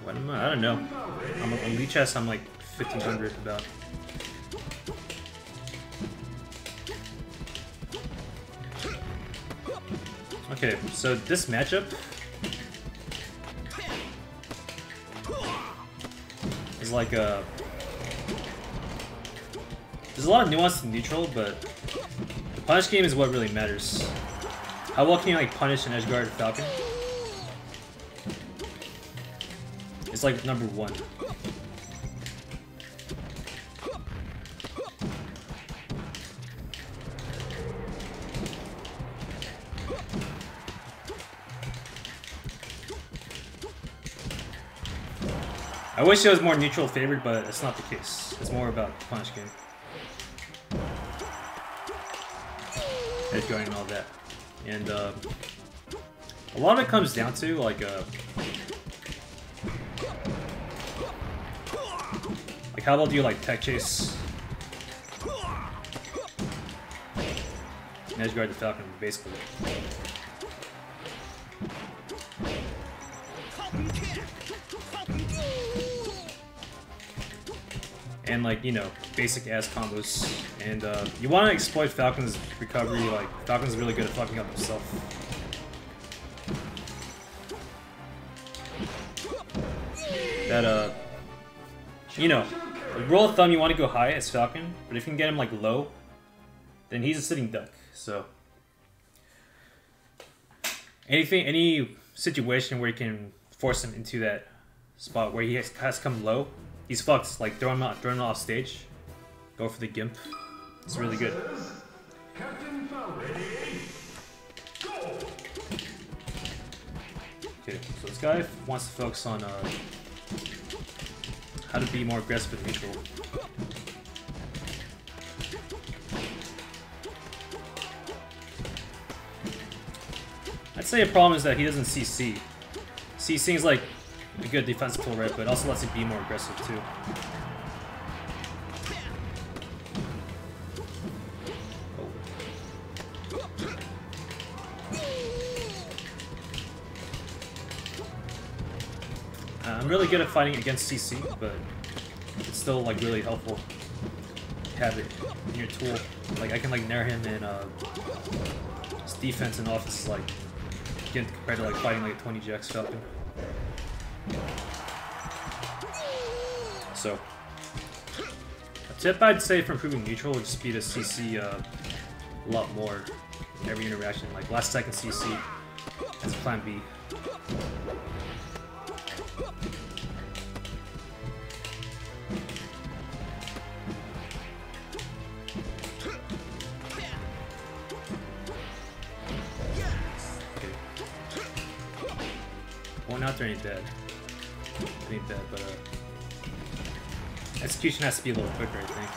What am I? I don't know. I'm on Leech S, I'm like 1500 about. Okay, so this matchup is like a... There's a lot of nuance in neutral, but the punish game is what really matters. How well can you like punish an edgeguard Falcon? It's like number one. I wish it was more neutral favored, but it's not the case. It's more about the punish game. Edgeguarding and all that. And a lot of it comes down to like how well do you like tech chase and edgeguard the Falcon, basically. And like, you know, basic ass combos. And you want to exploit Falcon's recovery. Like, Falcon's really good at fucking up himself. That you know, rule of thumb, you want to go high as Falcon, but if you can get him like low, then he's a sitting duck. So any situation where you can force him into that spot where he has to come low, he's fucked. Like throw him off stage, go for the gimp. It's really good. Okay, so this guy wants to focus on how to be more aggressive and neutral. I'd say a problem is that he doesn't CC. CCing is like a good defensive tool, right? But it also lets you be more aggressive too. I'm really good at fighting against CC, but it's still like really helpful to have it in your tool. Like I can like nair him and his defense and offense is like again compared to like fighting like a 20GX Falcon. So a tip I'd say for improving neutral would just be to CC a lot more in every interaction. Like last second CC as plan B. Not doing any bad. Any bad, but execution has to be a little quicker, I think.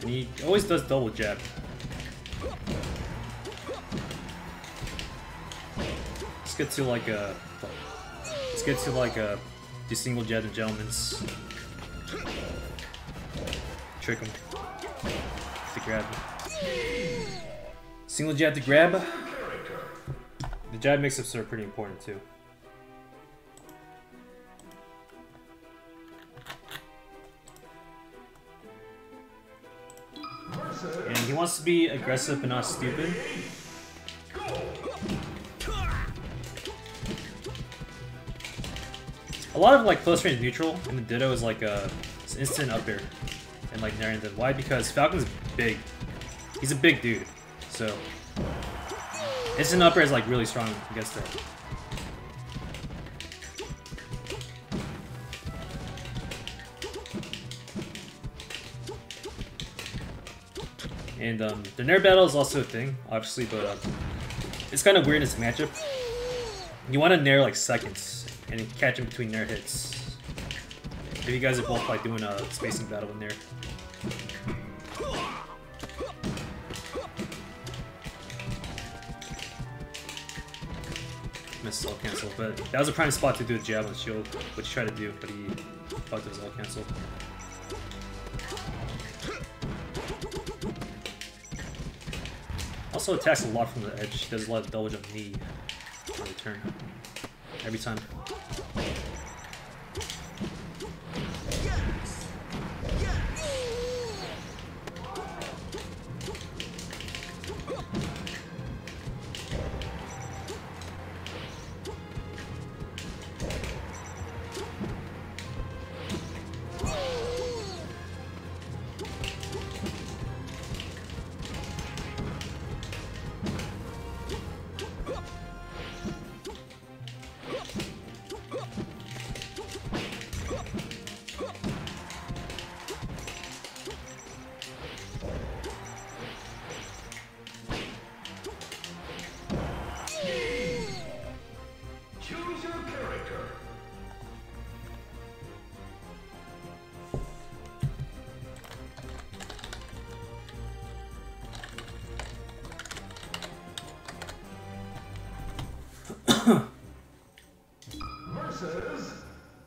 And he always does double jab. Let's get to like a the single jab and gentleman's trick him to grab. Single jab to grab. The jab mix-ups are pretty important too. And he wants to be aggressive but not stupid. A lot of like close range neutral in the Ditto is like it's instant up air and like nair into. Why? Because Falcon's big. He's a big dude, so instant up air is like really strong against that. And the nair battle is also a thing, obviously, but it's kind of weird in this matchup. You want to nair like seconds and catch him between nair hits. If you guys are both like doing a spacing battle in there. missed all cancel, but that was a prime spot to do a jab on shield, which he tried to do, but he thought it was all cancel. Also attacks a lot from the edge. He does a lot of double jump knee on return. Every time.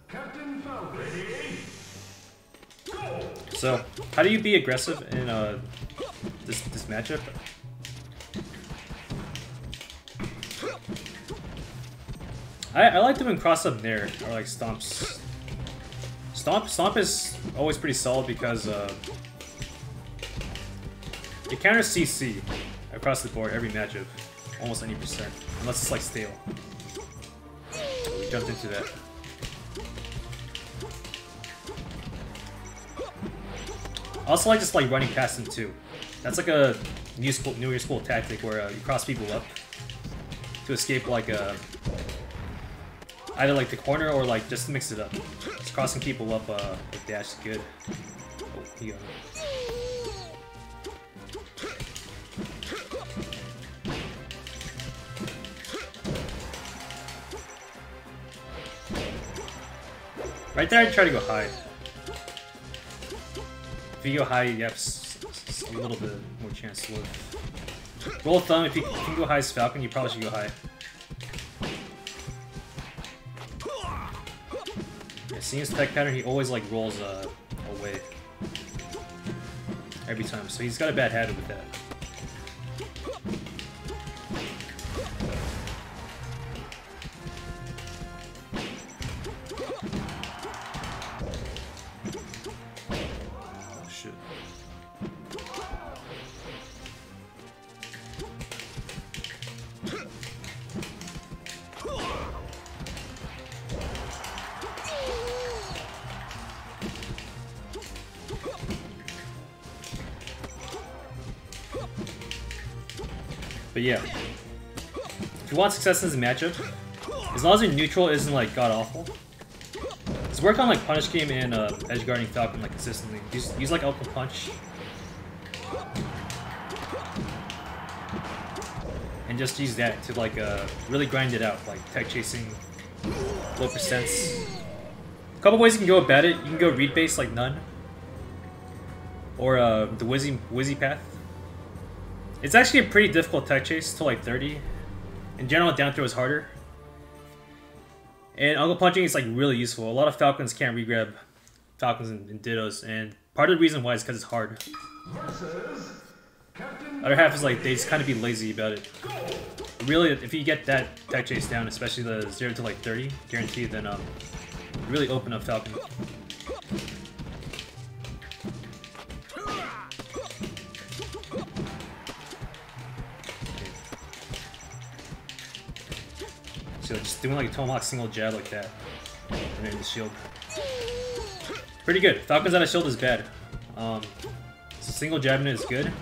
Captain Falcon. Ready? Go! So, how do you be aggressive in this matchup? I like doing cross up nair or like stomps. Stomp is always pretty solid because it counters CC across the board every matchup, almost 90%, unless it's like stale. We jumped into that. I also like just like running past him too. That's like a newer school tactic where you cross people up to escape like either like the corner or like just to mix it up. Just crossing people up with dash is good. Oh, he got it. Right there, I try to go high. If you go high, you have a little bit more chance to live. Rule of thumb, if you can go high as Falcon, you probably should go high. Yeah, seeing his tech pattern, he always like rolls away. Every time, so he's got a bad habit with that. But yeah, if you want success in this matchup, as long as your neutral isn't like god awful, just work on like punish game and edge guarding Falcon like consistently. Use like Falcon punch, and just use that to like really grind it out, like tech chasing, low percents. A couple ways you can go about it. You can go read base like none, or the Wizzy path. It's actually a pretty difficult tech chase to like 30. In general, down throw is harder. And Uncle Punching is like really useful. A lot of Falcons can't regrab Falcons and Dittos, and part of the reason why is because it's hard. Other half is like they just kind of be lazy about it. Really, if you get that tech chase down, especially the 0 to like 30, guaranteed, then really open up Falcon. So just doing like a tomahawk single jab like that, and then the shield. Pretty good. Falcons out of shield is bad. So single jabbing it is good.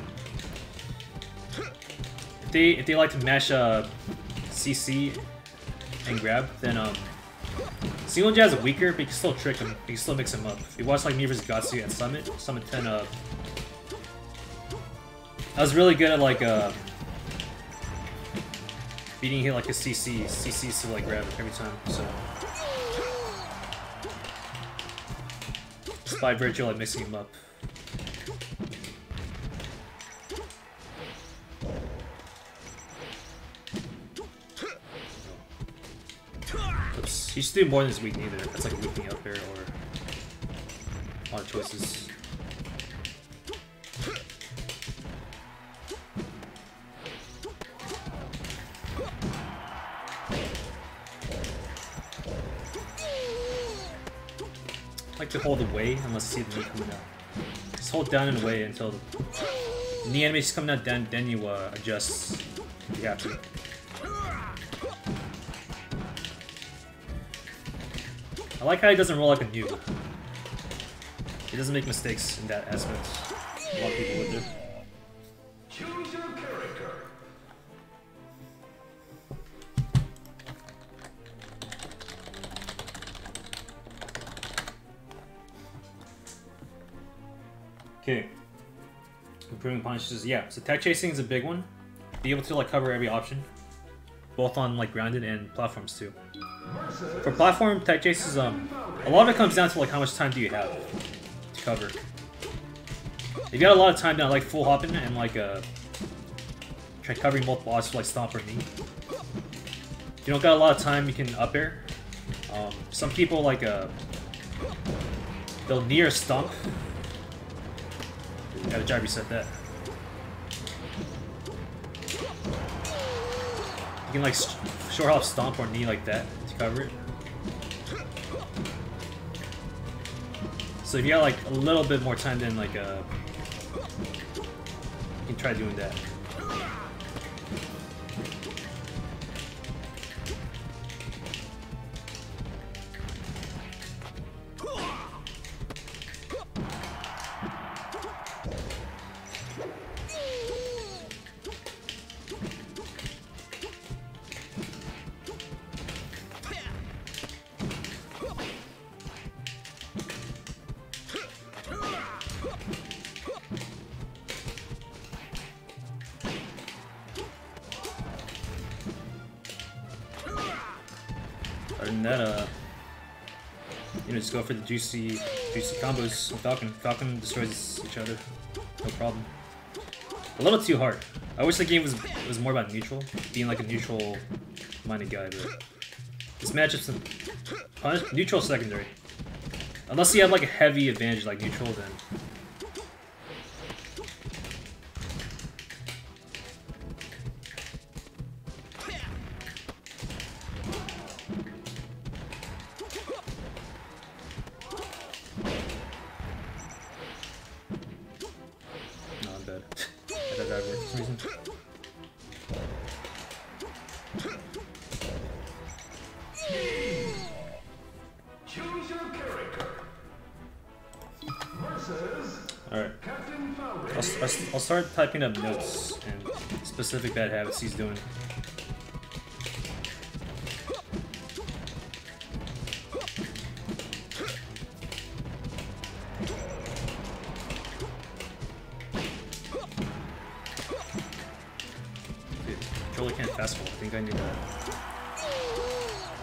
If they like to mash CC and grab, then single jab is weaker, but you can still trick him. You can still mix him up. If you watch like me versus Gatsu at Summit 10, I was really good at like beating him like a CCs to like grab it every time. So just by virtue of like mixing him up. He should do more than his weak knee there. That's like a weak knee up there or a lot of choices. I like to hold away unless you see the knee coming out. Just hold down and away until the knee animation's coming out, then you adjust if you have to. I like how he doesn't roll like a noob. He doesn't make mistakes in that aspect. A lot of people would do. Choose your character. Okay. Improving punishes, yeah. So tech chasing is a big one. Be able to like cover every option, both on like grounded and platforms too. For platform tech chases, a lot of it comes down to like how much time do you have to cover. If you got a lot of time down, like full hopping and like try covering multiple bosses like stomp or knee. If you don't got a lot of time, you can up air. Some people like they'll knee or stomp. Gotta try to reset that. You can like short hop, stomp, or knee like that to cover it. So if you got like a little bit more time, then like you can try doing that. Other than that, you know, just go for the juicy combos with Falcon. Falcon destroys each other, no problem. A little too hard. I wish the game was more about neutral, being like a neutral-minded guy, but this matchup's neutral secondary. Unless you have like a heavy advantage like neutral, then. Alright. I'll start typing up notes and specific bad habits he's doing. Dude, controller can't fast forward. I think I need to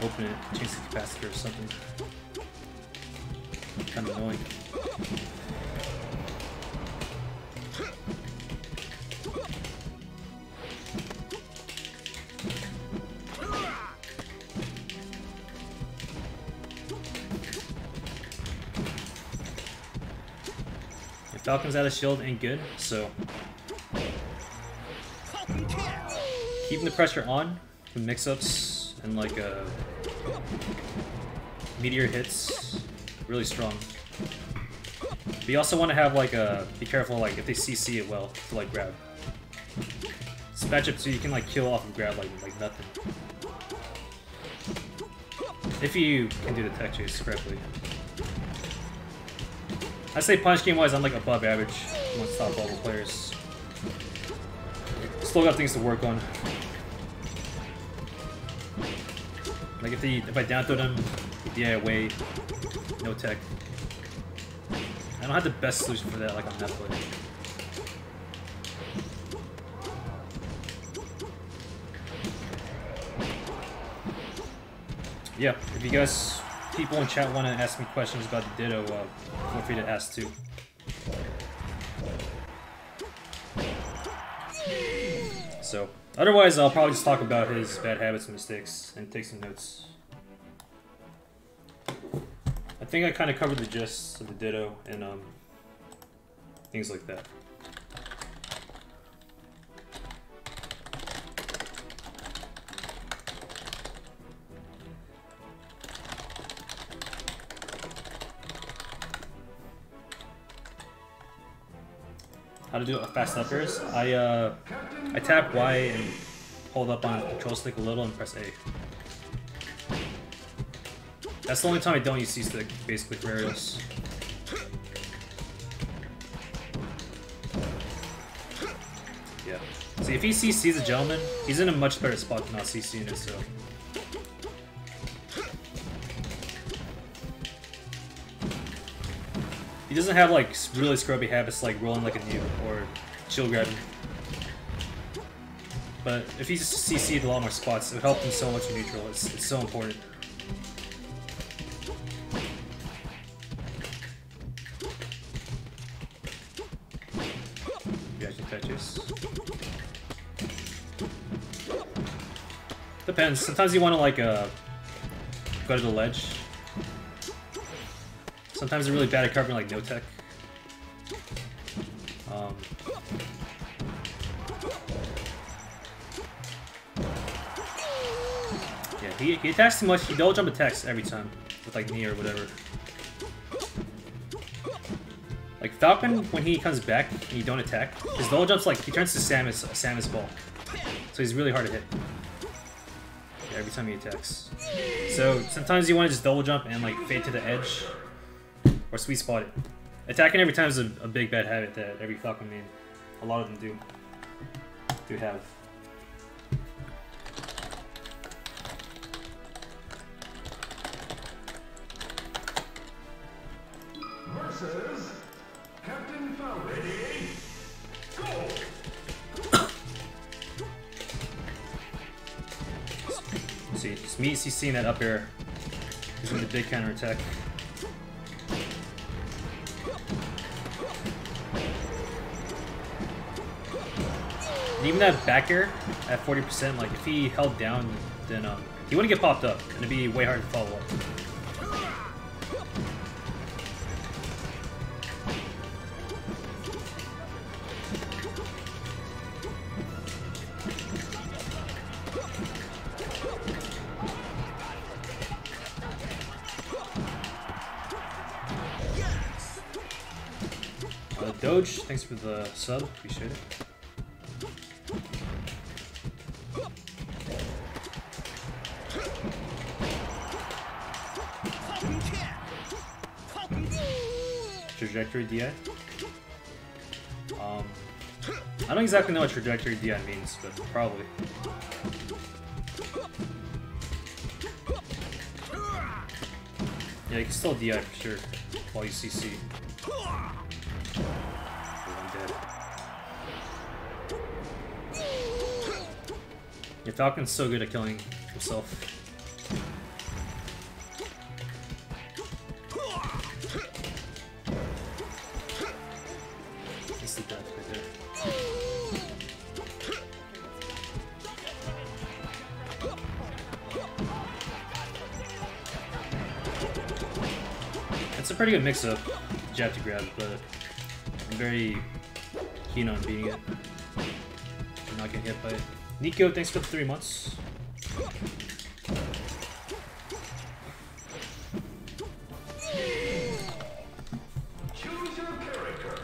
open it, change the capacitor or something. Kind of annoying. Falcon's out of shield ain't good, so keeping the pressure on with mix-ups and like meteor hits, really strong. But you also want to have like be careful like if they CC it well to like grab. This matchup so you can like kill off and grab like nothing. If you can do the tech chase correctly. I say punch game wise, I'm like above average amongst top level players. Still got things to work on. Like if I down throw them, DI away, no tech. I don't have the best solution for that like on that play. Yeah, if you guys, people in chat want to ask me questions about the Ditto, feel free to ask too. So, otherwise I'll probably just talk about his bad habits and mistakes and take some notes. think I kind of covered the gist of the Ditto and things like that. How to do a fast up airs? I tap Y and hold up on the control stick a little and press A. That's the only time I don't use C-stick, basically, for aerials. Yeah. See, if he CC's a gentleman, he's in a much better spot than not CCing it, so... He doesn't have, like, really scrubby habits like rolling like a noob or shield grabbing. But if he just CC'd a lot more spots, it would help him so much in neutral. It's so important. Reaction touches. Depends. Sometimes you want to, like, go to the ledge. Sometimes they're really bad at covering like no tech. Yeah, he attacks too much. He double jump attacks every time with like knee or whatever. Like Falcon, when he comes back and you don't attack, his double jumps like he turns to Samus ball, so he's really hard to hit. Yeah, every time he attacks. So sometimes you want to just double jump and like fade to the edge. Or sweet spot it. Attacking every time is a big bad habit that every Falcon main, a lot of them do have. Versus Captain Falcon. Ready? Go! See, just me CCing that up air using the big counter attack. And even that back air at 40%, like if he held down, then he wouldn't get popped up, and it'd be way hard to follow up. Doge, thanks for the sub, appreciate it. Trajectory DI? I don't exactly know what trajectory DI means, but probably. Yeah, you can still DI for sure while you CC. Yeah, Falcon's so good at killing himself. That's the death right there. It's a pretty good mix-up, jab to grab, but I'm very keen on beating it. I'm not getting hit by it. Nico, thanks for the 3 months. Choose your character.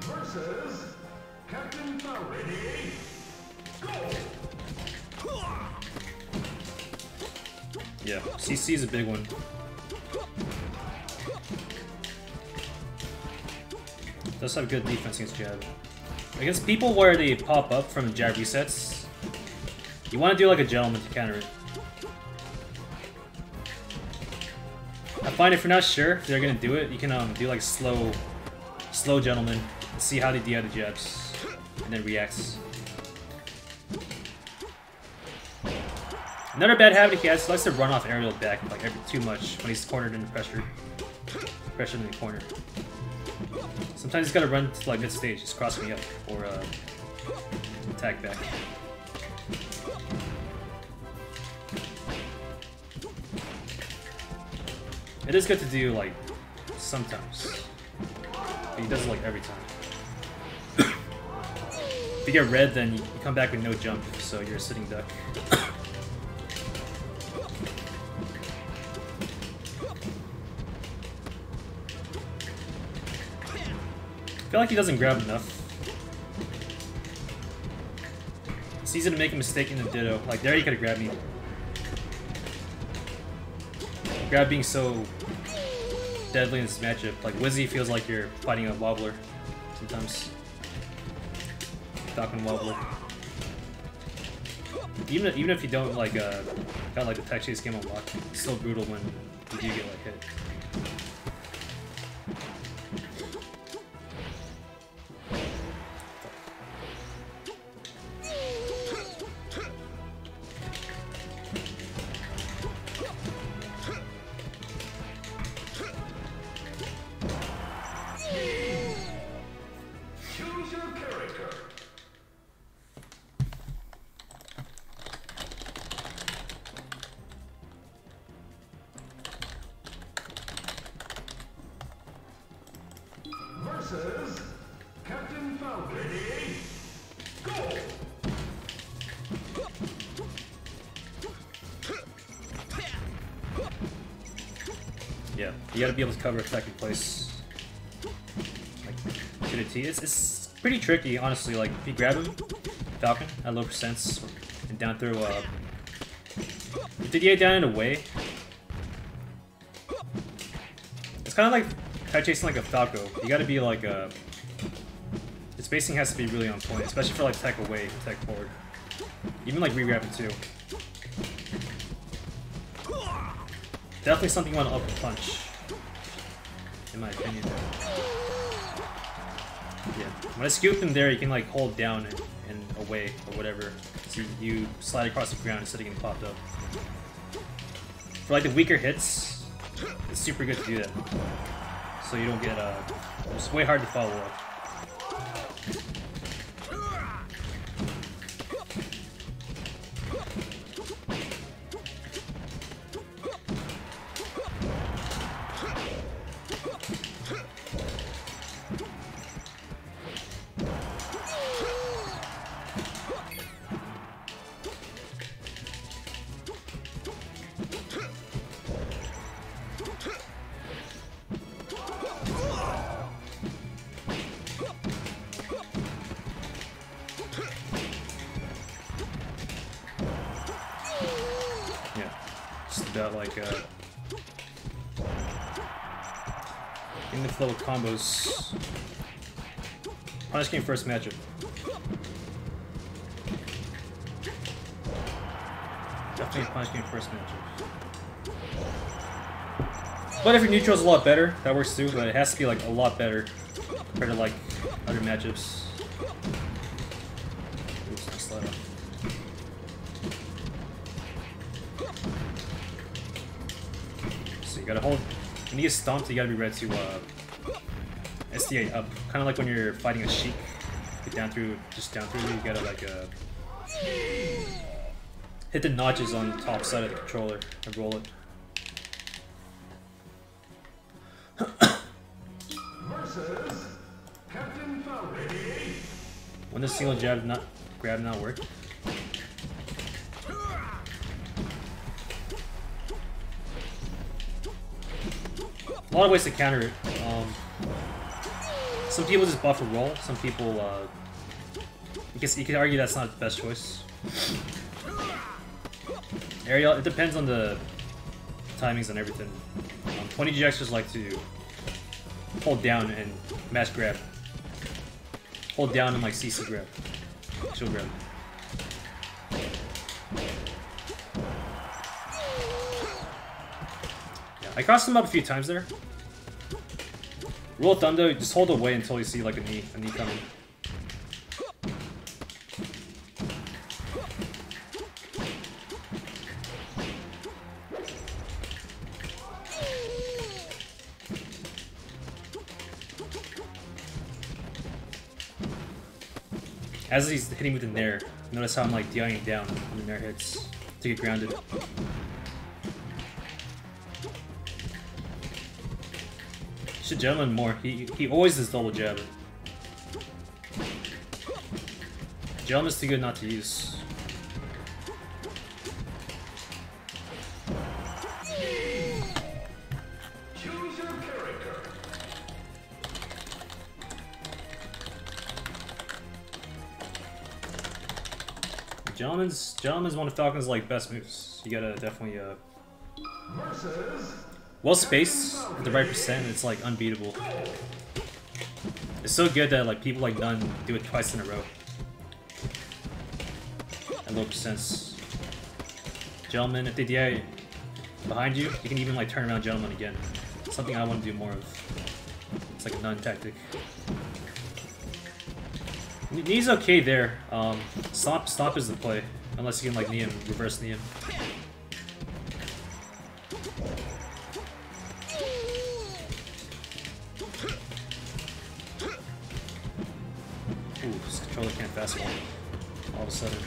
Versus Captain Falcon. Ready? Go! Yeah, CC is a big one. Does have good defense against jab. Against people where they pop up from jab resets, you want to do like a gentleman to counter it. I find if you're not sure if they're gonna do it, you can do like slow gentleman and see how they DI the jabs and then reacts. Another bad habit he has, he likes to run off aerial back like too much when he's cornered and pressured in the corner. Sometimes he's gotta run to like mid stage, just cross me up or attack back. It is good to do like sometimes, but he does it like every time. If you get red, then you come back with no jump, so you're a sitting duck. I feel like he doesn't grab enough. It's easy to make a mistake in the ditto. Like there, he could have grabbed me. Grab being so deadly in this matchup. Like Wizzy feels like you're fighting a wobbler sometimes. Falcon wobbler. Even if you don't like got like the tech chase game unlocked, it's still brutal when you do get like hit. Choose your character. Versus Captain Falcon. Ready? Go! Yeah, you gotta be able to cover a second place. Like, to the T. It's pretty tricky, honestly. Like, if you grab him, Falcon, at low percents, and down throw, did you get down and away? It's kind of like kite chasing like a Falco. You gotta be like a... The spacing has to be really on point, especially for like tech away, tech forward. Even like re-grabbing too. Definitely something you want to up and punch, in my opinion. Yeah, when I scoop him there, you can like hold down and away or whatever. So you slide across the ground instead of getting popped up. For like the weaker hits, it's super good to do that. So you don't get it's way hard to follow up. About like in the little combos. Punish game first matchup. Definitely punish game first matchup. But if your neutral's a lot better, that works too. But it has to be like a lot better compared to like other matchups. Oops, I slide off. You gotta hold. When you get stomped, you gotta be ready to S2j up. Kind of like when you're fighting a Sheik. Get down through, just down through. You gotta like hit the notches on the top side of the controller and roll it. Versus Captain Falcon. When does single grab not work? A lot of ways to counter it. Some people just buff a roll. Some people, you could argue that's not the best choice. Aerial, it depends on the timings and everything. 20GX just like to hold down and mash grab. Hold down and like CC grab. Chill grab. I crossed him up a few times there. Rule of thumb though, just hold away until you see like a knee coming. as he's hitting with the nair, notice how I'm like DIing down when the nair hits to get grounded. Should gentleman more. He always does double jab. Gentleman's too good not to use. Choose your character. Gentleman's one of Falcon's like best moves. You gotta definitely Versus well spaced at the right percent. It's like unbeatable. It's so good that like people like Nunn do it twice in a row at low percents. Gentleman, if they DI behind you, you can even like turn around Gentleman again. Something I want to do more of. It's like a Nunn tactic. Knee's okay there. Stomp is the play, unless you can like knee him, reverse knee him. Ooh, this controller can't fast forward all of a sudden.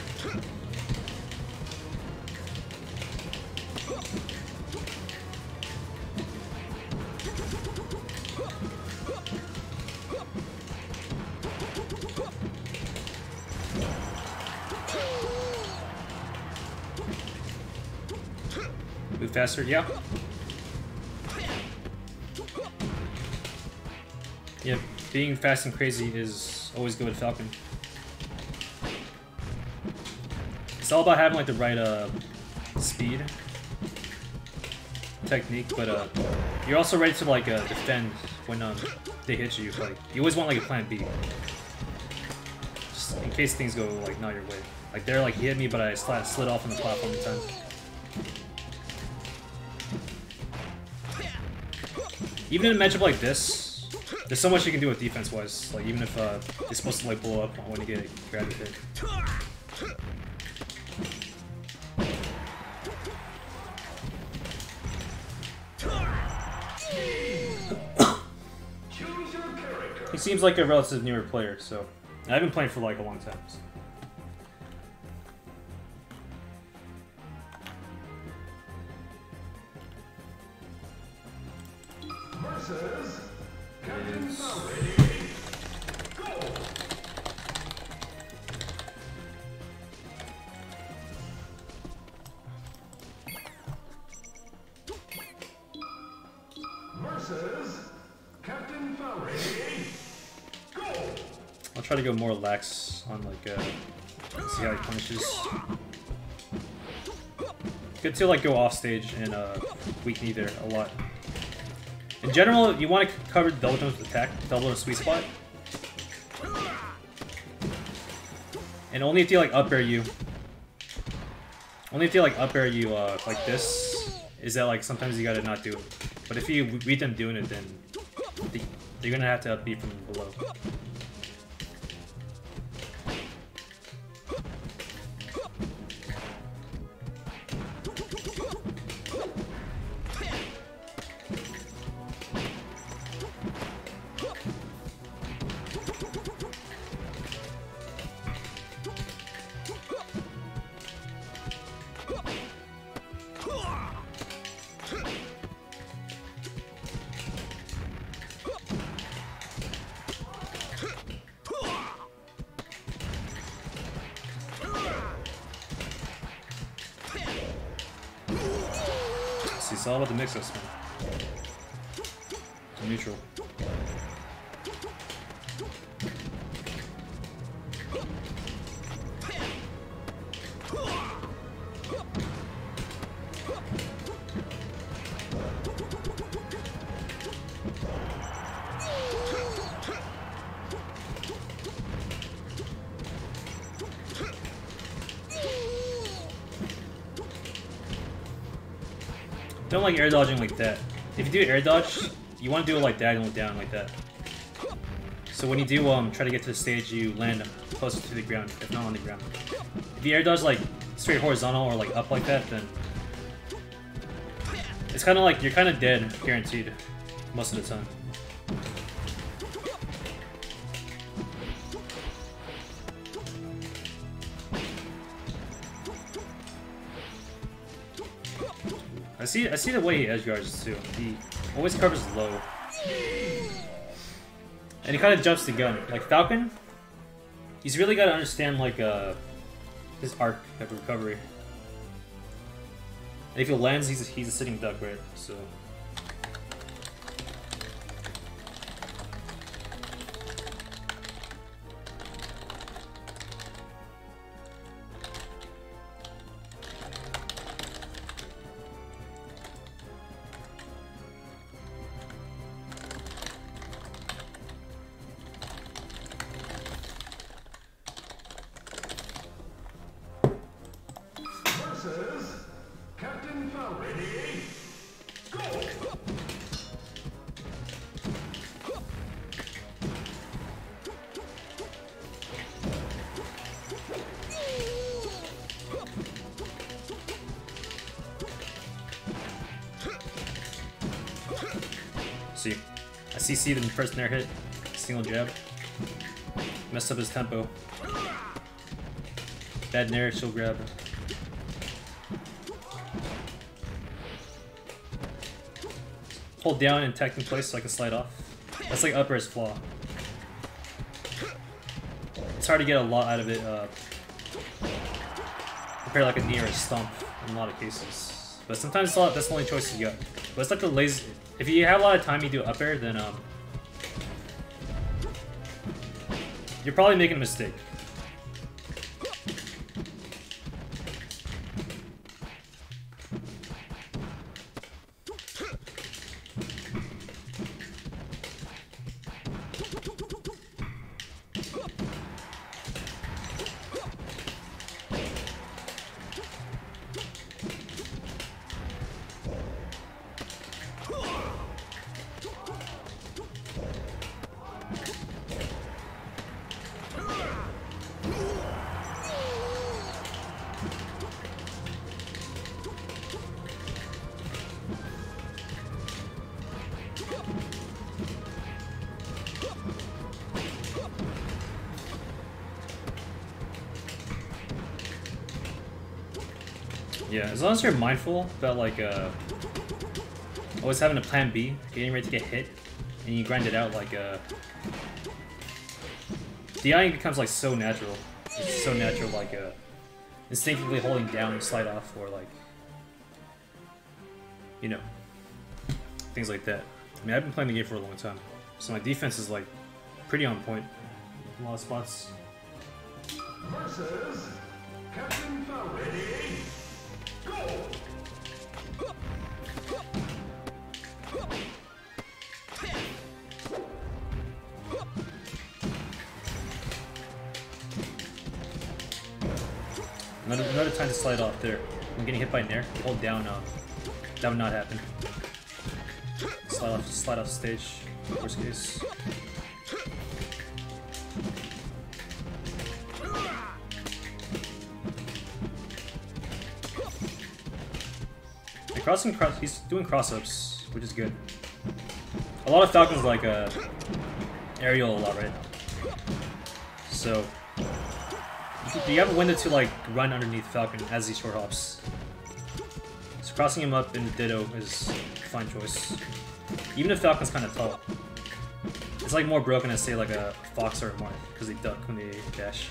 Move faster, yeah. Yeah, being fast and crazy is always good with Falcon. It's all about having like the right speed, technique, but you're also ready to like defend when they hit you. Like you always want like a plan B, just in case things go like not your way. Like they're like he hit me, but I slid off on the platform in time. Even in a matchup like this, there's so much you can do with defense-wise. Like even if it's supposed to like blow up when you get grabbed with it. He seems like a relative newer player, so I've been playing for like a long time. So. Versus Captain Falcon. Go! Versus Captain Falcon. Go! I'll try to go more lax on like see how he punishes. Good to like go off stage and weak knee there a lot. In general, you want to cover the double jump with attack, double in sweet spot. And only if you like up air you. Only if you like up air you like this, is that like sometimes you gotta not do it. But if you read them doing it, then you're gonna have to up B from below. It's all about the mix-ups, man. To neutral. Don't like air dodging like that. If you do air dodge, you want to do it like diagonal down like that. So when you do try to get to the stage, you land closer to the ground, if not on the ground. If you air dodge like straight horizontal or like up like that, then it's kind of like you're kind of dead, guaranteed, most of the time. I see the way he edge guards too. He always covers low. And he kind of jumps the gun. Like Falcon, he's really got to understand like his arc of recovery. And if he lands, he's a sitting duck, right? So. Captain Falcon. Go! See, I CC'd in the first nair hit, single jab, messed up his tempo. Bad nair, she'll grab. Hold down and tech in place so I can slide off. That's like upper as flaw. It's hard to get a lot out of it compared to like a knee or a stomp in a lot of cases. But sometimes that's the only choice you got. But it's like the lazy. If you have a lot of time, you do up air, then you're probably making a mistake. Yeah, as long as you're mindful about like always having a plan B, getting ready to get hit, and you grind it out like DIing becomes like so natural. It's so natural, like instinctively holding down and slide off, or like you know, things like that. I mean, I've been playing the game for a long time, so my defense is like pretty on point in a lot of spots. Versus Captain Falcon. Go! Another time to slide off there. I'm getting hit by nair. Hold down. That would not happen. Slide off stage. Worst case. He's doing cross-ups, which is good. A lot of Falcons like aerial a lot right now. So you have a window to like run underneath Falcon as he short hops. So crossing him up in the ditto is a fine choice. Even if Falcon's kind of tall. It's like more broken as say like a Fox or a Marth, because they duck when they dash.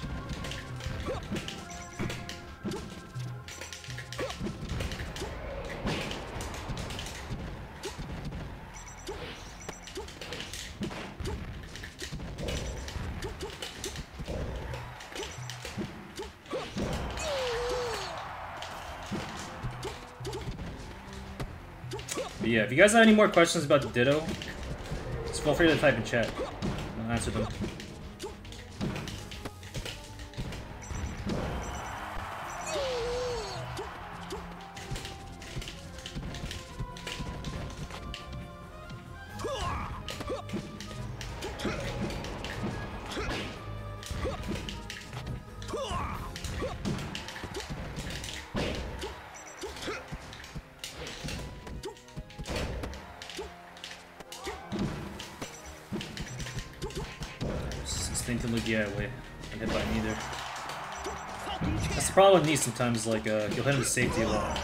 But yeah, if you guys have any more questions about the Ditto, just feel free to type in chat. I'll answer them. Instinctively get away and hit by neither. That's the problem with knees sometimes, like you'll hit him to safety a lot.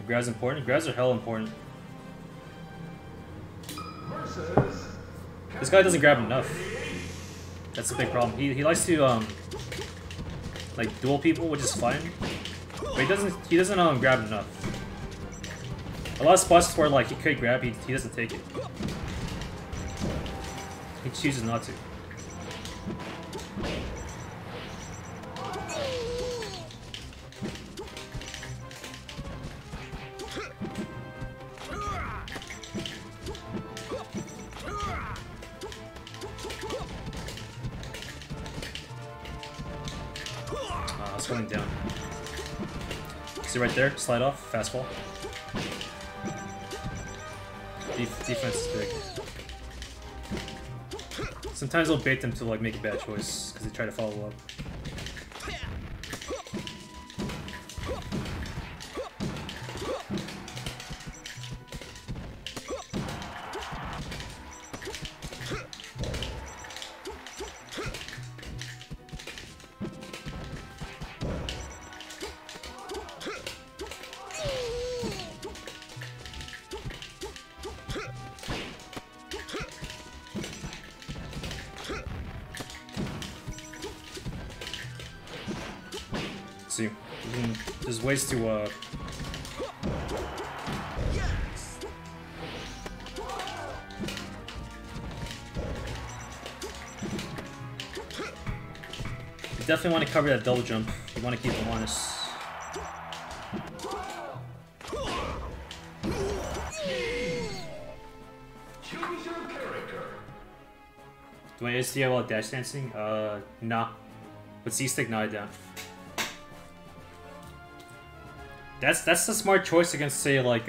Grab's important? Grabs are hell important. Versus This guy doesn't grab enough. That's the big problem. He likes to like duel people, which is fine. But he doesn't grab enough. A lot of spots where like he could grab, he doesn't take it. He chooses not to. It's going down. See right there? Slide off, fastball. Defense is big. Sometimes they'll bait them to like make a bad choice because they try to follow up. See, there's ways to you definitely want to cover that double jump. You want to keep them honest. choose your character. Do I SDI while dash dancing? Nah. But C-stick, nah, I don't. That's a smart choice against, say, like,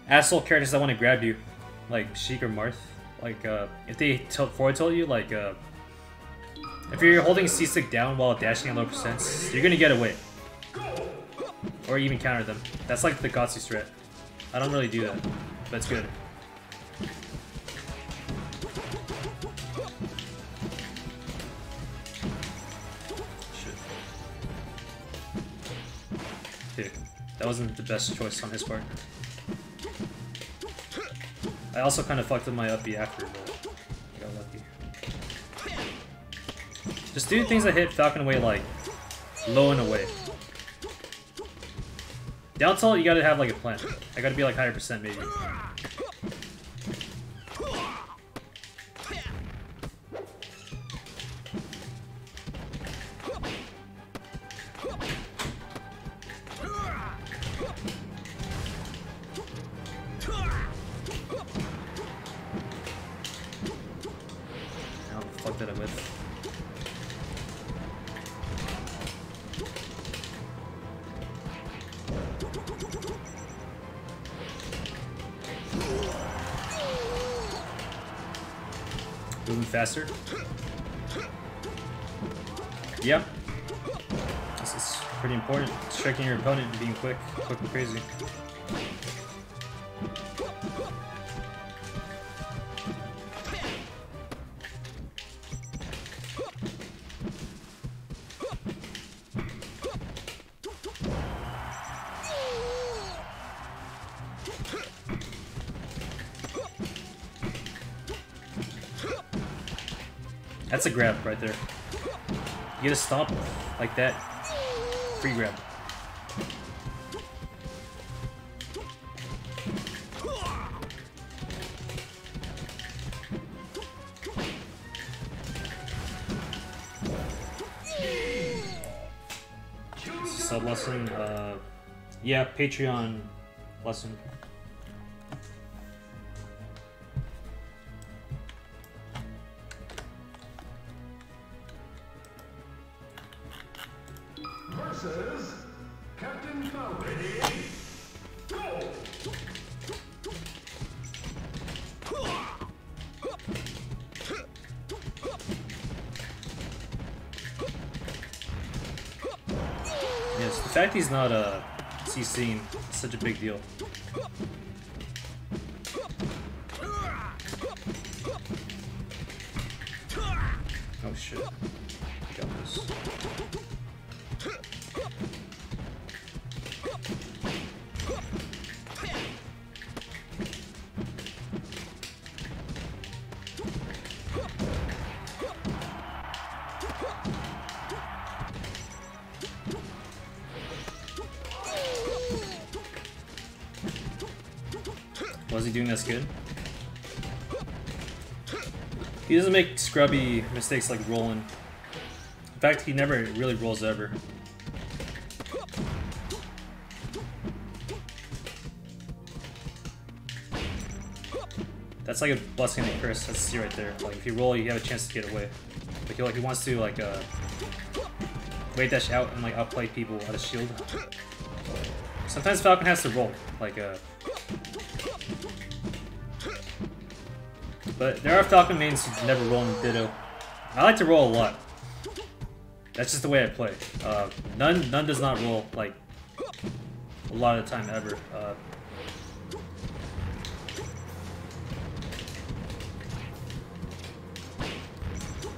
asshole characters that want to grab you. Like Sheik or Marth. Like, if they forward tilt you, like, if you're holding C-stick down while dashing at low percents, you're gonna get away. Or even counter them. That's like the Gotsu strat. I don't really do that, but it's good. Dude, that wasn't the best choice on his part. I also kind of fucked up my up B after, but I got lucky. Just do things that hit Falcon away like low and away. Down tilt, you gotta have like a plan. I gotta be like higher percent maybe. Fuck that I'm with. Moving faster. Yeah. This is pretty important. Striking your opponent and being quick and crazy. That's a grab right there. You get a stomp like that. Free grab. Sub lesson. Yeah, Patreon lesson. Versus Captain Falcon. Ready? Go! Yes, the fact he's not CC'ing is such a big deal. Oh shit. Got this. Was he doing this good? He doesn't make scrubby mistakes like rolling. In fact, he never really rolls ever. That's like a blessing and a curse. That's see right there. Like if you roll, you have a chance to get away. Like he wants to like wait dash out and like outplay people out of shield. Sometimes Falcon has to roll, like but there are Falcon mains who never roll in Ditto. I like to roll a lot. That's just the way I play. None does not roll like a lot of the time ever.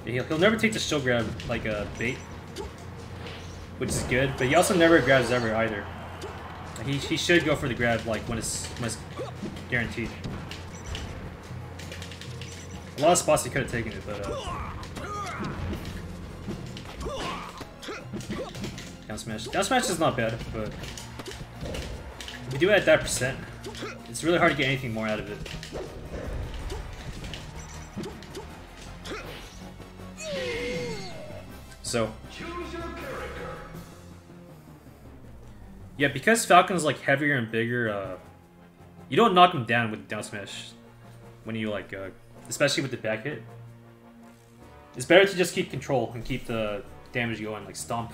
He'll never take the shield grab like a bait, which is good, but he also never grabs ever either. He should go for the grab like when it's guaranteed. A lot of spots he could have taken it, but down smash. Down smash is not bad, but if you do it at that percent, it's really hard to get anything more out of it. So yeah, because Falcon is like heavier and bigger, you don't knock him down with down smash when you like, especially with the back hit. It's better to just keep control and keep the damage going, like stomp.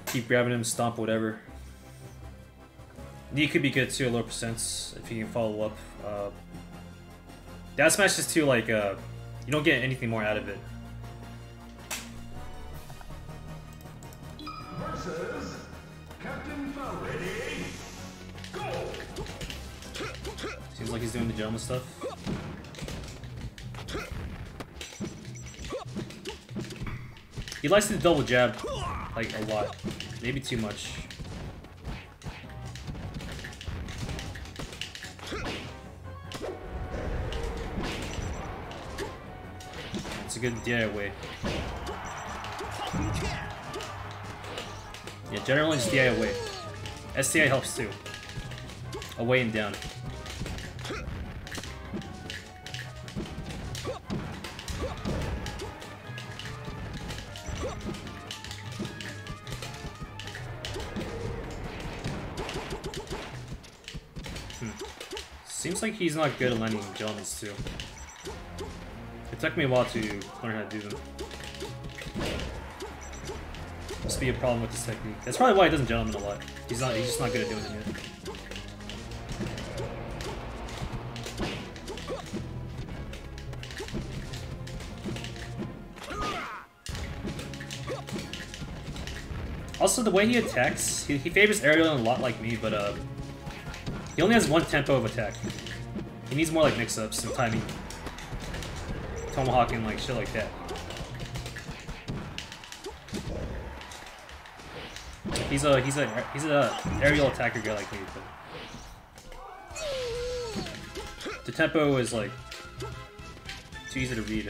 Keep grabbing him, stomp, whatever. Knee could be good too, a low percents if you can follow up. Down smash is too like, you don't get anything more out of it. Versus Captain Falcon. Ready? Go! Seems like he's doing the gentleman stuff. He likes to double jab, like a lot. Maybe too much. It's a good DIY. Yeah, generally just DI away. STI helps too. Away and down. Seems like he's not good at landing gentlemans too. It took me a while to learn how to do them. Must be a problem with this technique. That's probably why he doesn't gentleman a lot. He's just not good at doing it yet. Also, the way he attacks, he favors aerial a lot like me, but he only has one tempo of attack. He needs more like mix-ups and timing. Tomahawk and like shit like that. He's a aerial attacker guy like me, but the tempo is like too easy to read.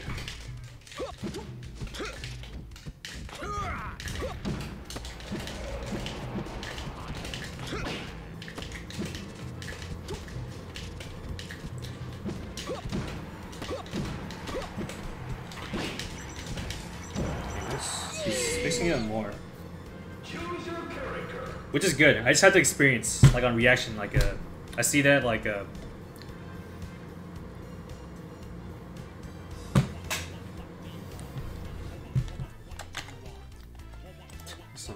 He's fixing it up more. Which is good. I just have to experience, like on reaction, like I see that, like so.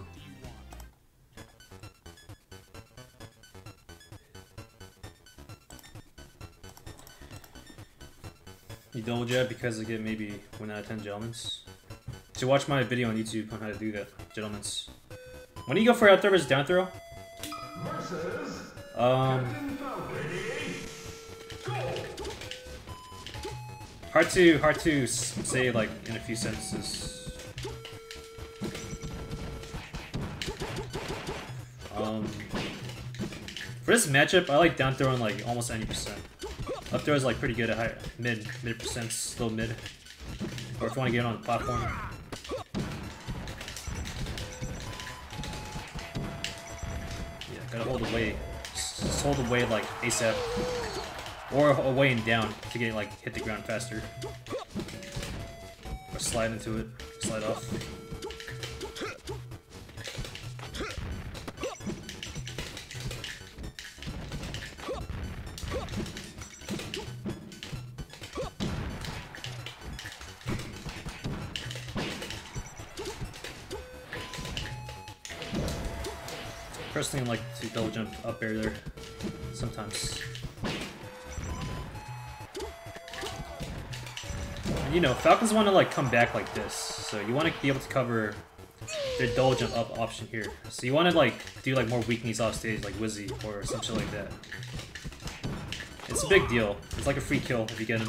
You double jab because I get maybe 1 out of 10 gentlemans. So watch my video on YouTube on how to do that, gentlemans. When do you go for out throw versus down throw? Hard to say like in a few sentences. For this matchup, I like down throwing like almost 90%. Up throw is like pretty good at high mid percents, low mid. Or if you want to get on the platform. Gotta hold away. Just hold away like ASAP. Or away and down to get like hit the ground faster. Or slide into it, slide off. Personally, I like to double jump up air there sometimes. And, you know, Falcons want to like come back like this, so you want to be able to cover their double jump up option here. So you want to like do like more weak knees off stage, like Wizzy or some shit like that. It's a big deal. It's like a free kill if you get him.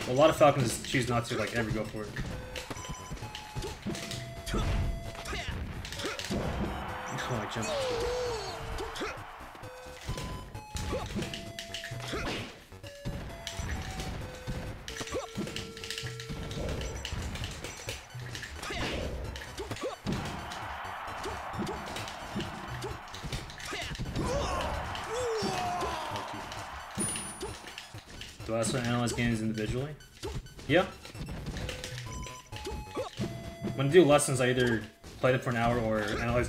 A lot of Falcons choose not to like ever go for it. Oh, I jumped. Do I also analyze games individually? Yeah. When I do lessons, I either play them for an hour or analyze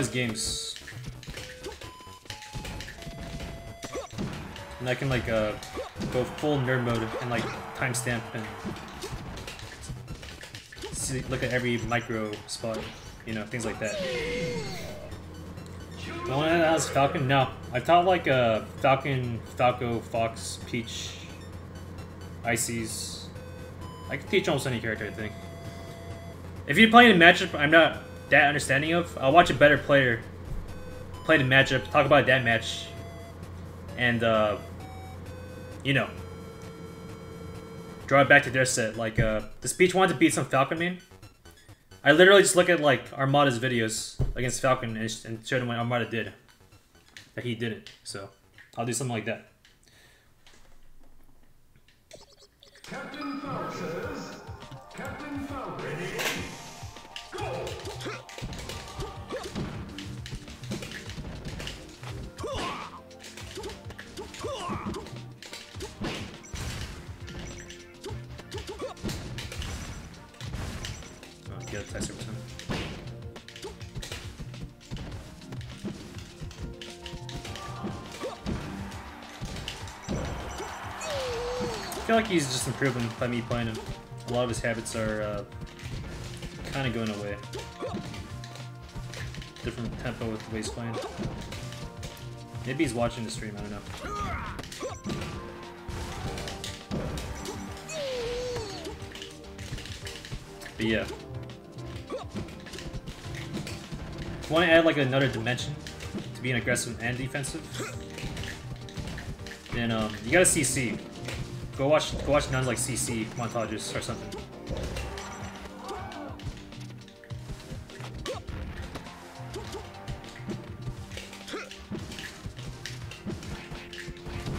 games. And I can like go full nerd mode and like timestamp and see, look at every micro spot, you know, things like that. I want to analyze Falcon? No. I've taught like Falcon, Falco, Fox, Peach, Ices. I can teach almost any character, I think. If you're playing a matchup I'm not that understanding of, I'll watch a better player play the matchup, talk about that match, and you know, draw it back to their set. Like does Peach want to beat some Falcon main? I literally just look at like Armada's videos against Falcon and show them what Armada did. That he did it, so I'll do something like that. Captain Falcon says, Captain Falcon, ready, go! Oh, get a tester return. I feel like he's just improving by me playing him. A lot of his habits are kind of going away. Different tempo with the way he's playing. Maybe he's watching the stream, I don't know. But yeah. If you want to add like another dimension to being aggressive and defensive, then you gotta CC. Go watch Nuns like CC montages or something.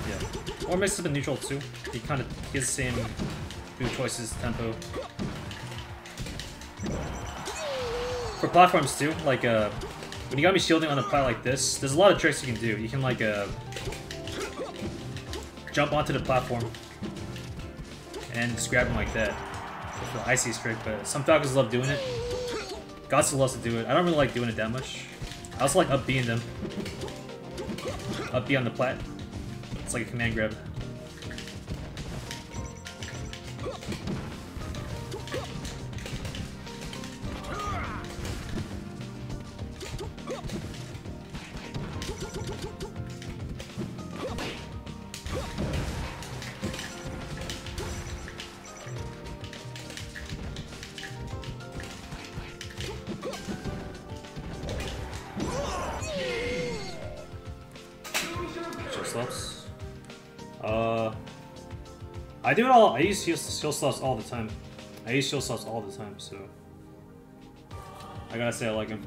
Yeah. Or mix up in neutral too. He has the same move choices, tempo. For platforms too, like when you got me shielding on a plat like this, there's a lot of tricks you can do. You can like jump onto the platform and just grab him like that. That's the icy trick, but some Falcons love doing it. Gatsu loves to do it. I don't really like doing it that much. I also like up B'ing them. Up B on the plat. It's like a command grab. I do it all. I use shield slots all the time. So I gotta say I like him.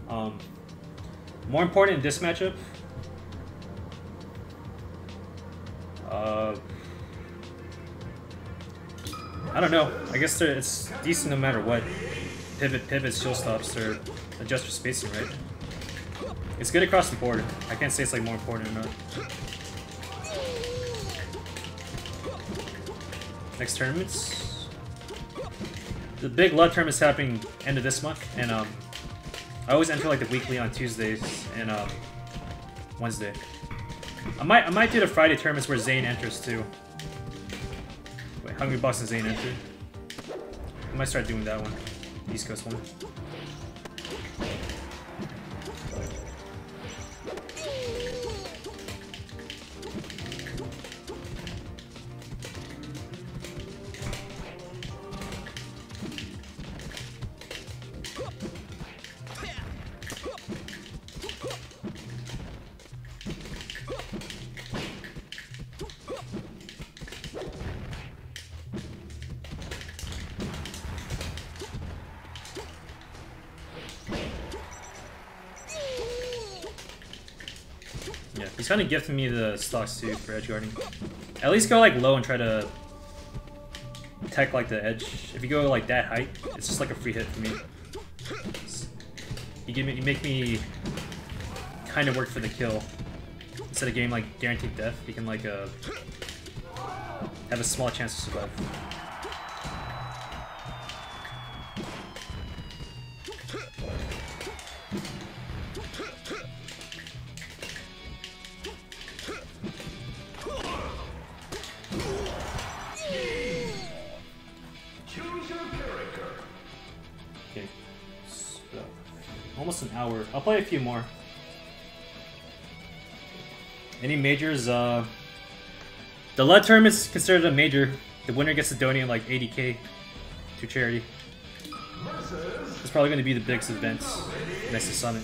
More important in this matchup. I don't know. I guess it's decent no matter what. Pivot, shield stops, or adjust for spacing, right? It's good across the board. I can't say it's like more important or not. Next tournaments. The big LUT tournament is happening end of this month, and I always enter like the weekly on Tuesdays and Wednesday. I might do the Friday tournaments where Zane enters too. Wait, Hungry Box and Zane enter. I might start doing that one, East Coast one. He's kind of gifting me the stocks too for edge guarding. At least go like low and try to tech like the edge. If you go like that height, it's just like a free hit for me. You make me kind of work for the kill instead of getting like guaranteed death. You can like have a small chance to survive. Almost an hour. I'll play a few more. Any majors? The LUT term is considered a major. The winner gets to donate like 80k to charity. It's probably going to be the biggest event next to Summit.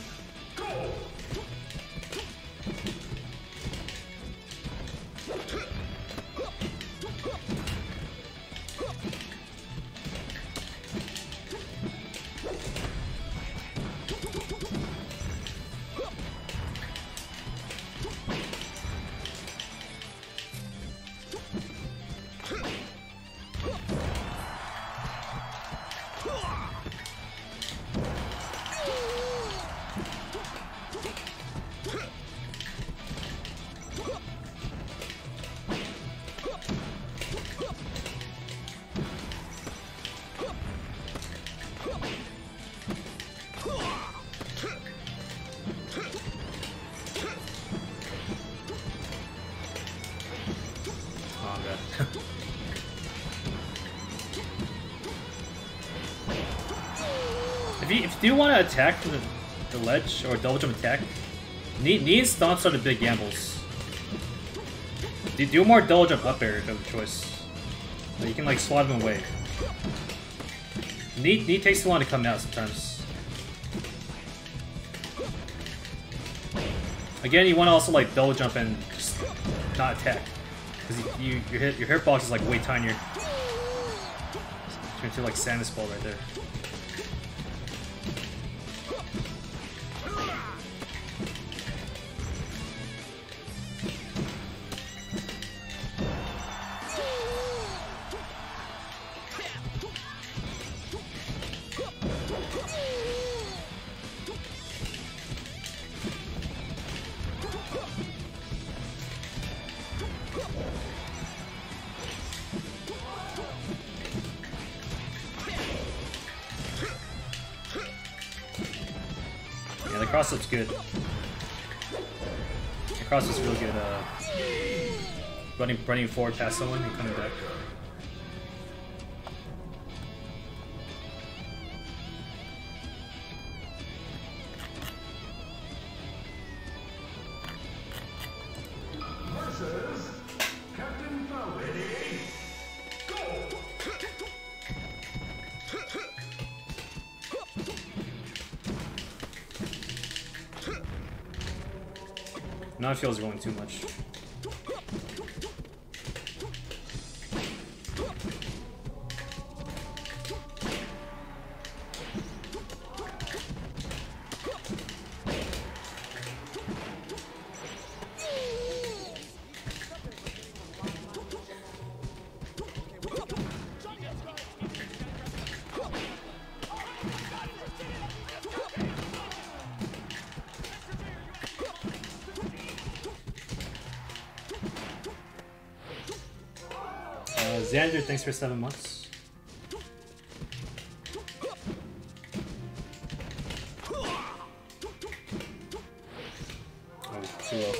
If you do want to attack from the ledge or double jump attack, knee and stomps are the big gambles. Do more double jump up air if you have a choice. You can like swat him away. Knee takes too long to come out sometimes. Again, you want to also like double jump and just not attack, because your hitbox is like way tinier. Turn into like Samus Ball right there. Cross-up's good. The cross-up's real good. Running forward past someone and coming back. Versus Captain Falcon. Ready? Go! Now it feels going too much. Xander, thanks for 7 months. Oh, too low.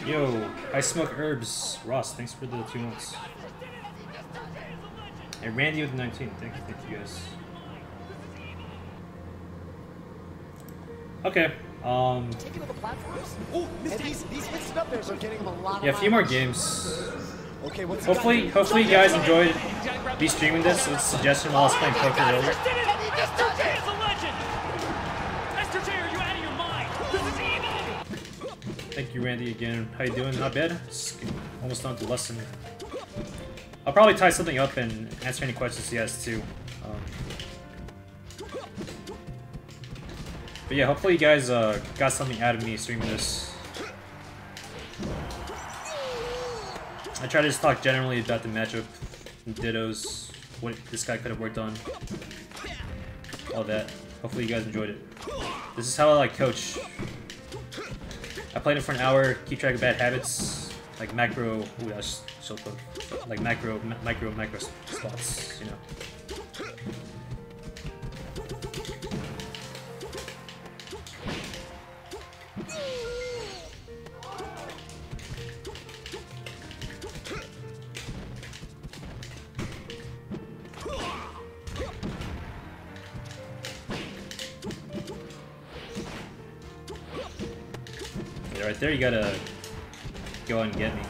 Yo, I smoke herbs. Ross, thanks for the 2 months. And Randy with 19. Thank you guys. Okay. Yeah, a few more games. Okay, Hopefully you guys enjoyed me streaming this. It's a suggestion while I was playing poker earlier. S2j is a legend! S2j, are you out of your mind? This is evil! Thank you, Randy, again. How you doing? Not bad. Just almost done with the lesson. I'll probably tie something up and answer any questions he has too. But yeah, hopefully you guys got something out of me streaming this. I try to just talk generally about the matchup, Dittos, what this guy could have worked on, all that. Hopefully you guys enjoyed it. This is how I like coach. I played it for an hour, keep track of bad habits, like macro, ooh, that's so close. Like micro spots, you know. Yeah, right there you gotta go and get me.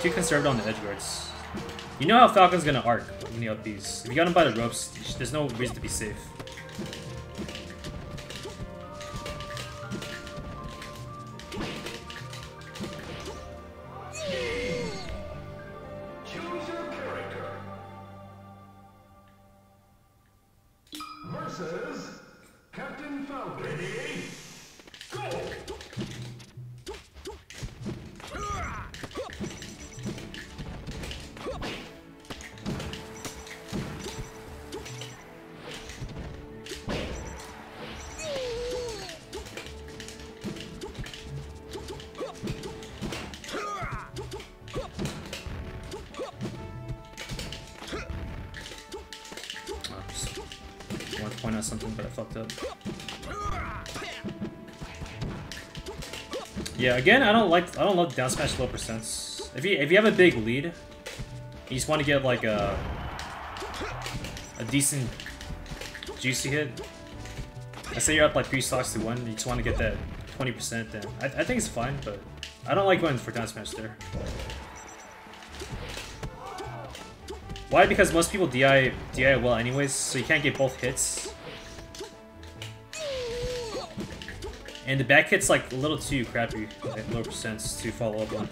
Too conservative on the edge guards. You know how Falcon's gonna arc when you up these. If you got him by the ropes, there's no reason to be safe. Choose your character. Versus Captain Falcon. Ready? Go! I want to point out something, but I fucked up. Yeah, again, I don't love down smash low percents. If you have a big lead, you just want to get like a decent juicy hit. Let's say you're up like 3 stocks to 1, you just want to get that 20%. Then I think it's fine, but I don't like going for down smash there. Why? Because most people DI well anyways, so you can't get both hits. And the back hit's like a little too crappy, like low percents to follow up on.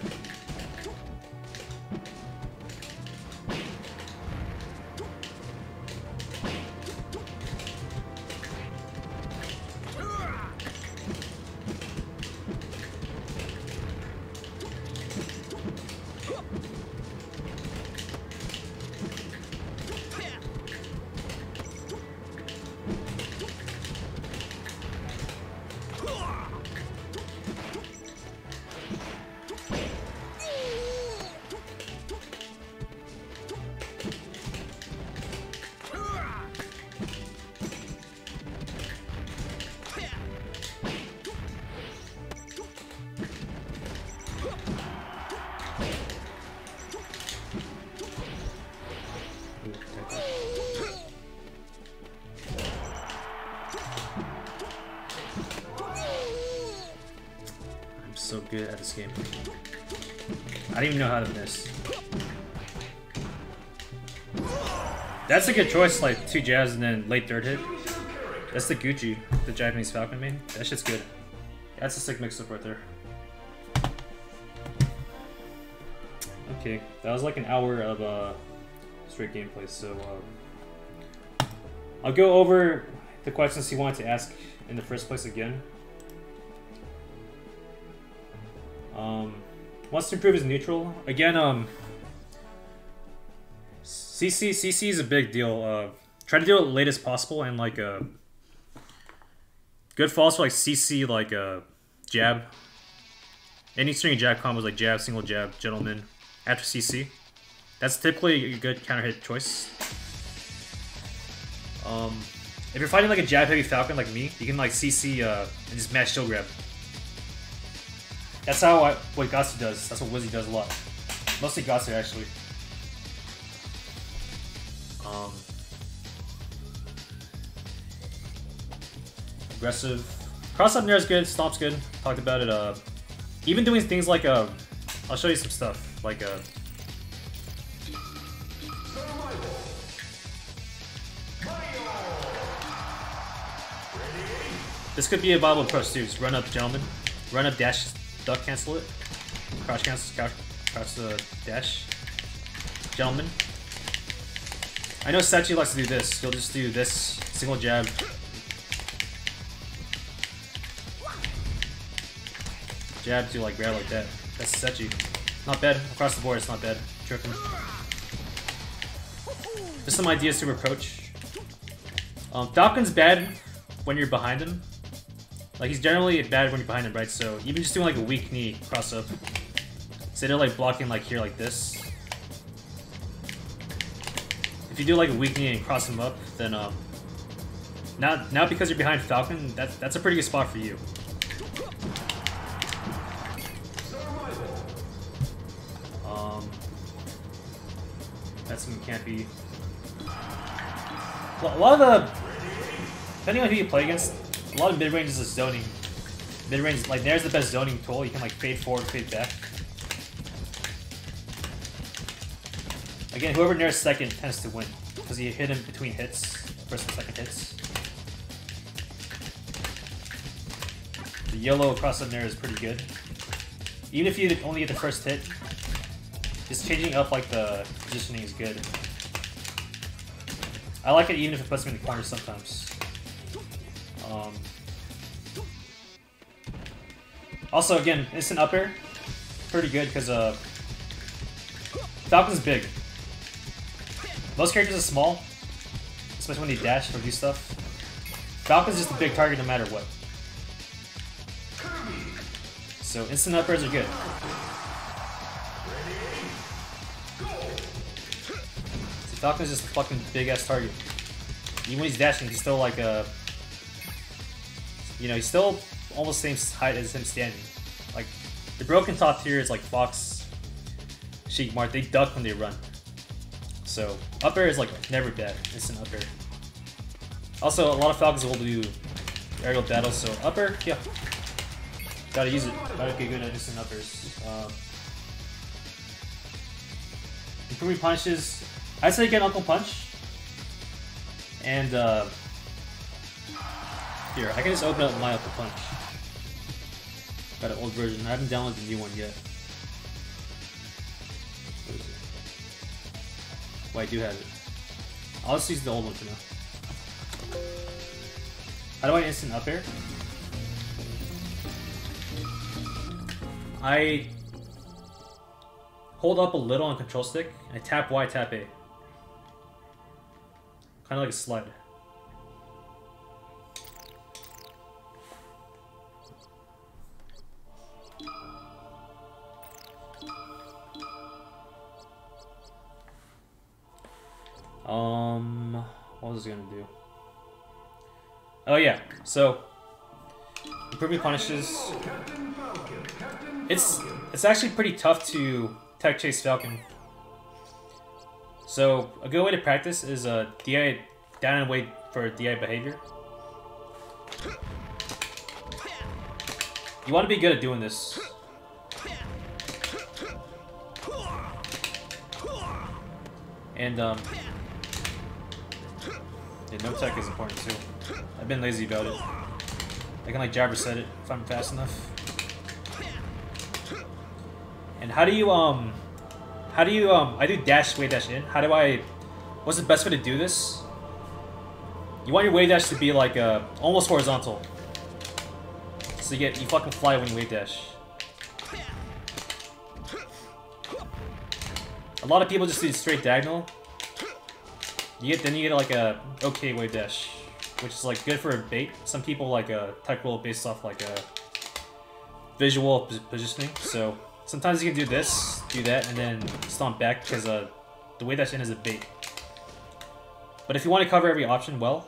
So good at this game. I don't even know how to miss. That's a good choice, like 2 jabs and then late third hit. That's the Gucci, the Japanese Falcon main. That shit's good. That's a sick mix-up right there. Okay, that was like an hour of straight gameplay, so I'll go over the questions he wanted to ask in the first place again. Wants to improve his neutral. Again, CC is a big deal. Try to do it late as possible and like good falls for like CC like jab. Any string of jab combos like jab, single jab, gentleman after CC. That's typically a good counter hit choice. If you're fighting like a jab heavy Falcon like me, you can like CC and just match shield grab. That's how what Gatsu does. That's what Wizzy does a lot. Mostly Gatsu actually. Aggressive. Cross up near is good. Stomp's good. Talked about it. Even doing things like I'll show you some stuff like this could be a viable approach too. Just run up, gentlemen. Run up, dash, duck, cancel it. Crouch, cancel, crouch, dash. Gentlemen. I know Sachi likes to do this. He'll just do this single jab. Jab to like grab like that. That's Sachi. Not bad. Across the board, it's not bad. Tripping. Just some ideas to approach. Falcon's bad when you're behind him. Like he's generally bad when you're behind him, right? So even just doing like a weak knee cross up. Instead of like blocking like here like this. If you do like a weak knee and cross him up, then now because you're behind Falcon, that's a pretty good spot for you. That's some campy. A lot of the, depending on who you play against, a lot of mid range is just zoning. Mid range, like there's the best zoning tool. You can like fade forward, fade back. Again, whoever nears second tends to win because you hit him between hits, first and second hits. The yellow across up there is pretty good. Even if you only get the first hit, just changing up like the positioning is good. I like it even if it puts me in the corner sometimes. Also, again, instant up air, pretty good because Falcon's big. Most characters are small, especially when they dash or do stuff. Falcon's just a big target no matter what. So instant up airs are good. So Falcon's just a fucking big ass target. Even when he's dashing, he's still like he's still almost the same height as him standing. Like the broken top tier is like Fox, Sheik, Mark. They duck when they run. So up air is like never bad. Instant up air. Also, a lot of Falcons will do aerial battles, so up air, yeah. Gotta use it. Gotta get good at instant up airs. Improving punishes. I'd say get Uncle Punch. And here, I can just open up my Uncle Punch. Got an old version. I haven't downloaded the new one yet. What is it? Well, I do have it. I'll just use the old one for now. How do I instant up air? I hold up a little on control stick, and I tap Y, tap A. Kind of like a slide. What was I gonna do? Oh yeah, so improving punishes. It's actually pretty tough to tech chase Falcon. So a good way to practice is DI down and wait for DI behavior. You want to be good at doing this. And yeah, no tech is important too. I've been lazy about it. I can like jab reset it if I'm fast enough. And how do you I do dash, wave dash in. What's the best way to do this? You want your wave dash to be like almost horizontal. So you fucking fly when you wave dash. A lot of people just do straight diagonal. Then you get like a okay wave dash, which is like good for a bait. Some people like a tech roll based off like a visual positioning. So sometimes you can do this, do that, and then stomp back because the wave dash in is a bait. But if you want to cover every option well,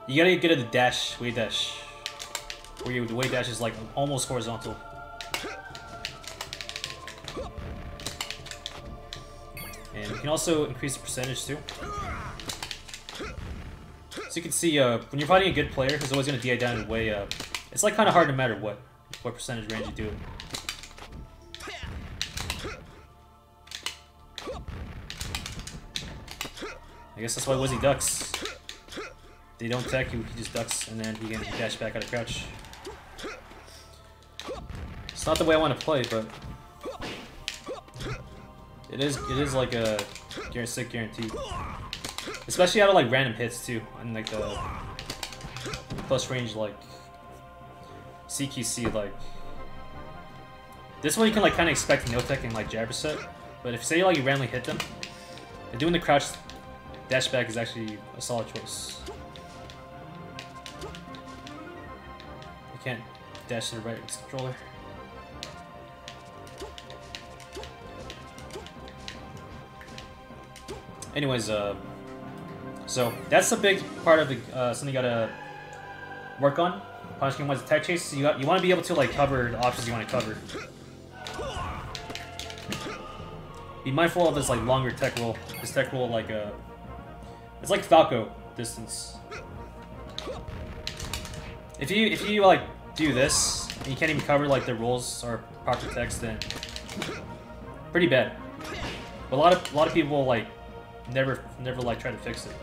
you gotta get good at the dash, wave dash, where the wave dash is like almost horizontal. And you can also increase the percentage too. So you can see when you're fighting a good player who's always going to DI down in a way, it's like kind of hard no matter what percentage range you do it. I guess that's why Wizzy ducks. They don't tech, he just ducks and then he can dash back out of crouch. It's not the way I want to play, but it is like a sick guarantee. Especially out of like random hits too, and like the close range like CQC, like this one you can like kind of expect no tech and like jabber set, but if say like you randomly hit them, and doing the crouch dash back is actually a solid choice. You can't dash to the right with this controller. Anyways, so that's a big part of the something you gotta work on. Punishing one's attack chase. You want to be able to like cover the options you want to cover. Be mindful of this like longer tech roll. This tech roll like it's like Falco distance. If you like do this and you can't even cover like the rolls or proper text, then pretty bad. But a lot of people like never like try to fix it.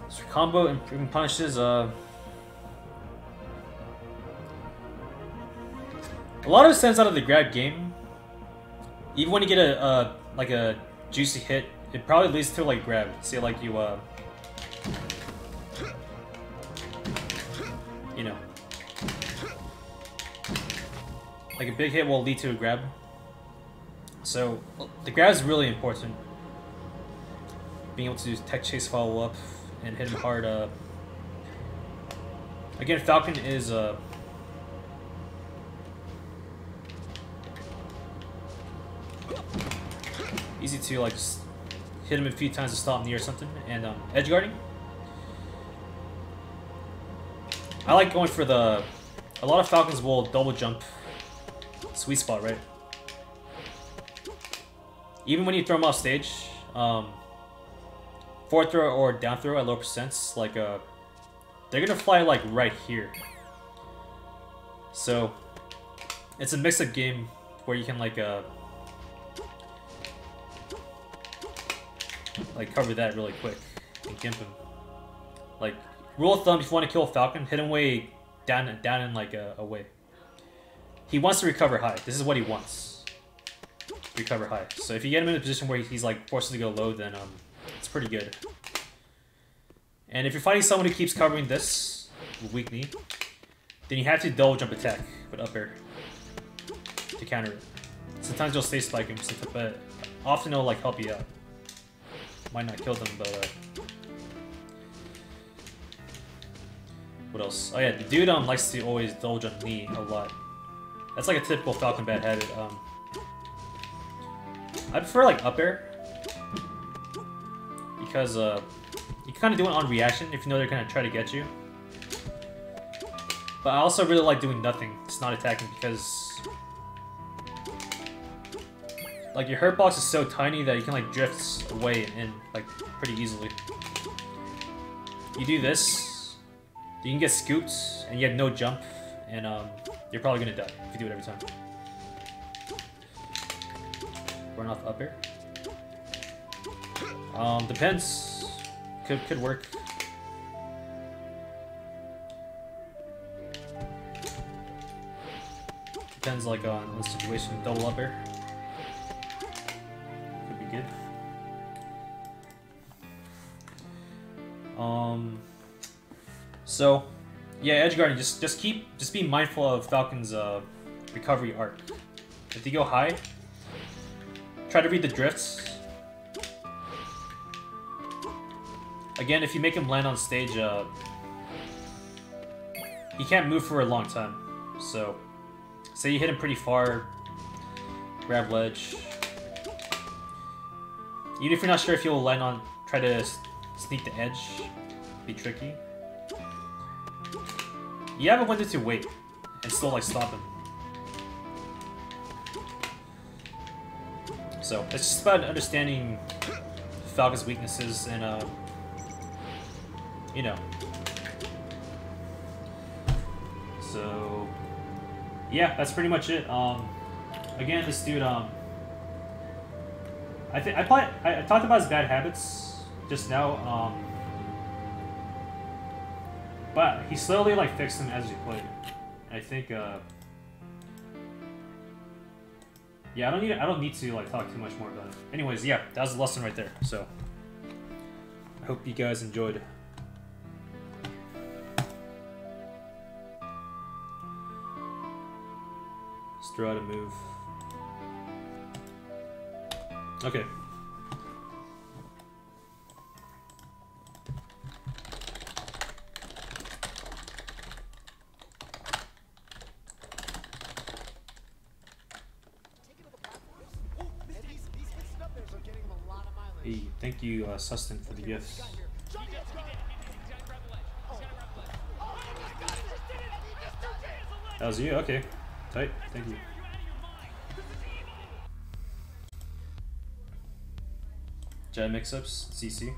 So combo improving punishes. A lot of it stems out of the grab game. Even when you get a like a juicy hit, it probably leads to like grab. Say like you know, like a big hit will lead to a grab. So the grab is really important. Being able to do tech chase follow up and hit him hard. Again, Falcon is easy to like just hit him a few times to stop knee or something. And edge guarding, I like going for a lot of Falcons will double jump sweet spot, right? Even when you throw them off stage, forward throw or down throw at low percents, like they're gonna fly like right here. So it's a mix-up game where you can like cover that really quick and gimp him. Like rule of thumb, if you want to kill a Falcon, hit him way down in like a way. He wants to recover high. This is what he wants. Recover high. So if you get him in a position where he's like forced to go low, then it's pretty good. And if you're fighting someone who keeps covering this with weak knee, then you have to double jump attack with up air to counter it. Sometimes you'll stay spike him, but often it'll like help you out. Might not kill them, but what else? Oh yeah, the dude likes to always double jump knee a lot. That's like a typical Falcon bad habit. I prefer like up air because you can kind of do it on reaction if you know they're gonna try to get you. But I also really like doing nothing, just not attacking, because like your hurt box is so tiny that you can like drift away and in like pretty easily. You do this, you can get scooped and you have no jump, and you're probably gonna die if you do it every time. Run off up air. Depends. Could work. Depends like on the situation. Double up air. Could be good. So yeah, edge guarding. Just be mindful of Falcon's recovery arc. If they go high, try to read the drifts. Again, if you make him land on stage, he can't move for a long time. So, say you hit him pretty far, grab ledge. Even if you're not sure if he'll land on, try to sneak the edge, be tricky. You have a window to wait and still like stop him. So it's just about understanding Falcon's weaknesses and you know. So yeah, that's pretty much it. Again, this dude I talked about his bad habits just now, but he slowly like fixed them as he played. I think yeah, I don't need to like talk too much more about it. Anyways, yeah, that was the lesson right there. So I hope you guys enjoyed. Let's draw to move. Okay. Hey, thank you, Sustin, for the gifts. That was you? Okay. Tight. Thank you. Jet mix-ups, CC.